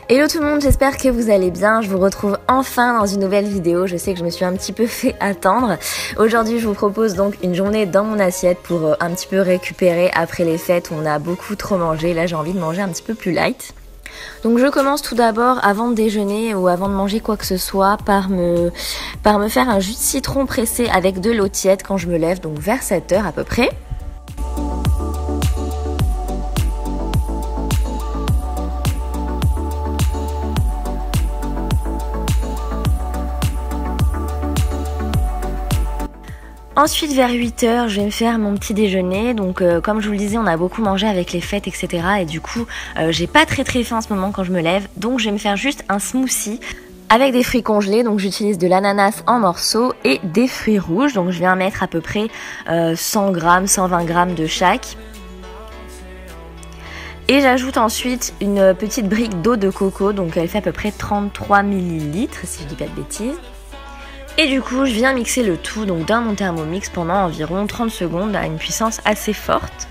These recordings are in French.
Hello tout le monde, j'espère que vous allez bien. Je vous retrouve enfin dans une nouvelle vidéo. Je sais que je me suis un petit peu fait attendre. Aujourd'hui, je vous propose donc une journée dans mon assiette pour un petit peu récupérer après les fêtes où on a beaucoup trop mangé. Là, j'ai envie de manger un petit peu plus light. Donc je commence tout d'abord avant de déjeuner ou avant de manger quoi que ce soit par me faire un jus de citron pressé avec de l'eau tiède quand je me lève, donc vers 7 h à peu près. Ensuite vers 8 h, je vais me faire mon petit déjeuner. Donc comme je vous le disais, on a beaucoup mangé avec les fêtes, etc. Et du coup, j'ai pas très faim en ce moment quand je me lève. Donc je vais me faire juste un smoothie avec des fruits congelés. Donc j'utilise de l'ananas en morceaux et des fruits rouges. Donc je vais en mettre à peu près 100 g, 120 g de chaque. Et j'ajoute ensuite une petite brique d'eau de coco. Donc elle fait à peu près 33 ml si je dis pas de bêtises. Et du coup, je viens mixer le tout donc dans mon Thermomix pendant environ 30 secondes à une puissance assez forte.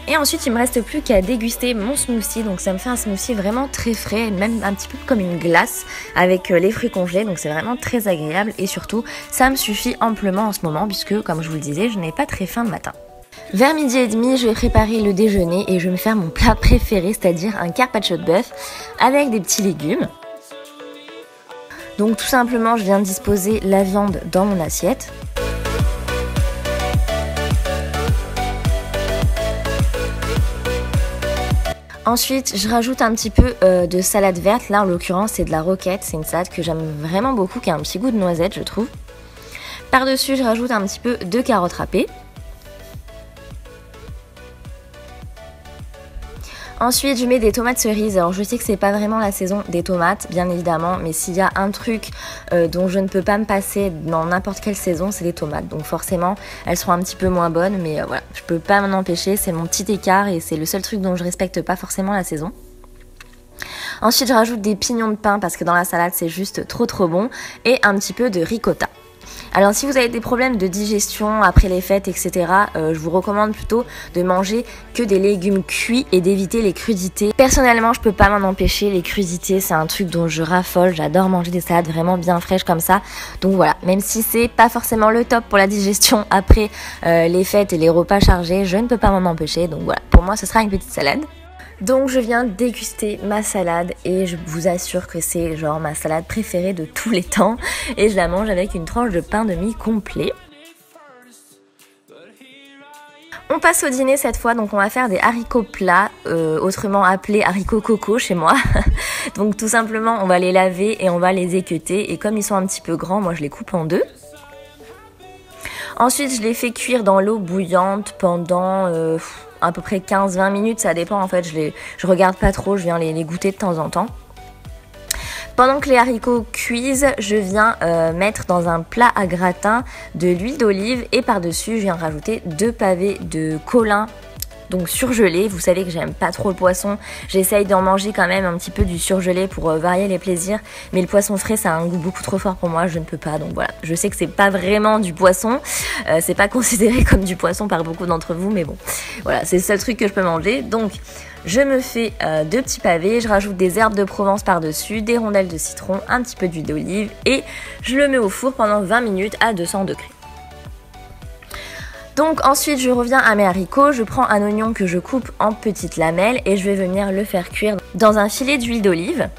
Et ensuite, il me reste plus qu'à déguster mon smoothie. Donc ça me fait un smoothie vraiment très frais, même un petit peu comme une glace avec les fruits congelés. Donc c'est vraiment très agréable et surtout, ça me suffit amplement en ce moment puisque, comme je vous le disais, je n'ai pas très faim le matin. Vers midi et demi, je vais préparer le déjeuner et je vais me faire mon plat préféré, c'est-à-dire un carpaccio de bœuf avec des petits légumes. Donc tout simplement, je viens disposer la viande dans mon assiette. Ensuite, je rajoute un petit peu de salade verte. Là, en l'occurrence, c'est de la roquette. C'est une salade que j'aime vraiment beaucoup, qui a un petit goût de noisette, je trouve. Par-dessus, je rajoute un petit peu de carottes râpées. Ensuite, je mets des tomates cerises. Alors, je sais que c'est pas vraiment la saison des tomates, bien évidemment, mais s'il y a un truc dont je ne peux pas me passer dans n'importe quelle saison, c'est les tomates. Donc, forcément, elles seront un petit peu moins bonnes, mais voilà, je peux pas m'en empêcher. C'est mon petit écart et c'est le seul truc dont je respecte pas forcément la saison. Ensuite, je rajoute des pignons de pain parce que dans la salade, c'est juste trop bon et un petit peu de ricotta. Alors si vous avez des problèmes de digestion après les fêtes, etc., je vous recommande plutôt de manger que des légumes cuits et d'éviter les crudités. Personnellement, je peux pas m'en empêcher, les crudités, c'est un truc dont je raffole, j'adore manger des salades vraiment bien fraîches comme ça. Donc voilà, même si c'est pas forcément le top pour la digestion après les fêtes et les repas chargés, je ne peux pas m'en empêcher. Donc voilà, pour moi ce sera une petite salade. Donc je viens déguster ma salade et je vous assure que c'est genre ma salade préférée de tous les temps et je la mange avec une tranche de pain de mie complet. On passe au dîner cette fois, donc on va faire des haricots plats, autrement appelés haricots coco chez moi. Donc tout simplement on va les laver et on va les équeuter et comme ils sont un petit peu grands, moi je les coupe en deux. Ensuite je les fais cuire dans l'eau bouillante pendant à peu près 15-20 minutes, ça dépend en fait, je regarde pas trop, je viens les goûter de temps en temps. Pendant que les haricots cuisent, je viens mettre dans un plat à gratin de l'huile d'olive et par-dessus je viens rajouter 2 pavés de colin. Donc surgelé, vous savez que j'aime pas trop le poisson, j'essaye d'en manger quand même un petit peu du surgelé pour varier les plaisirs, mais le poisson frais ça a un goût beaucoup trop fort pour moi, je ne peux pas, donc voilà. Je sais que c'est pas vraiment du poisson, c'est pas considéré comme du poisson par beaucoup d'entre vous, mais bon, voilà, c'est le seul truc que je peux manger. Donc je me fais 2 petits pavés, je rajoute des herbes de Provence par-dessus, des rondelles de citron, un petit peu d'huile d'olive et je le mets au four pendant 20 minutes à 200 degrés. Donc ensuite je reviens à mes haricots, je prends un oignon que je coupe en petites lamelles et je vais venir le faire cuire dans un filet d'huile d'olive.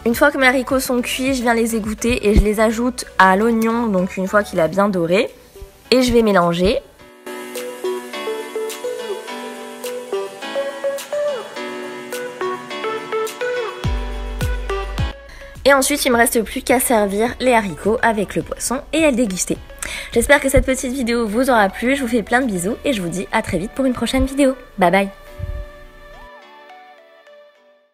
Une fois que mes haricots sont cuits, je viens les égoutter et je les ajoute à l'oignon, donc une fois qu'il a bien doré, et je vais mélanger. Et ensuite, il me reste plus qu'à servir les haricots avec le poisson et à le déguster. J'espère que cette petite vidéo vous aura plu, je vous fais plein de bisous et je vous dis à très vite pour une prochaine vidéo. Bye bye!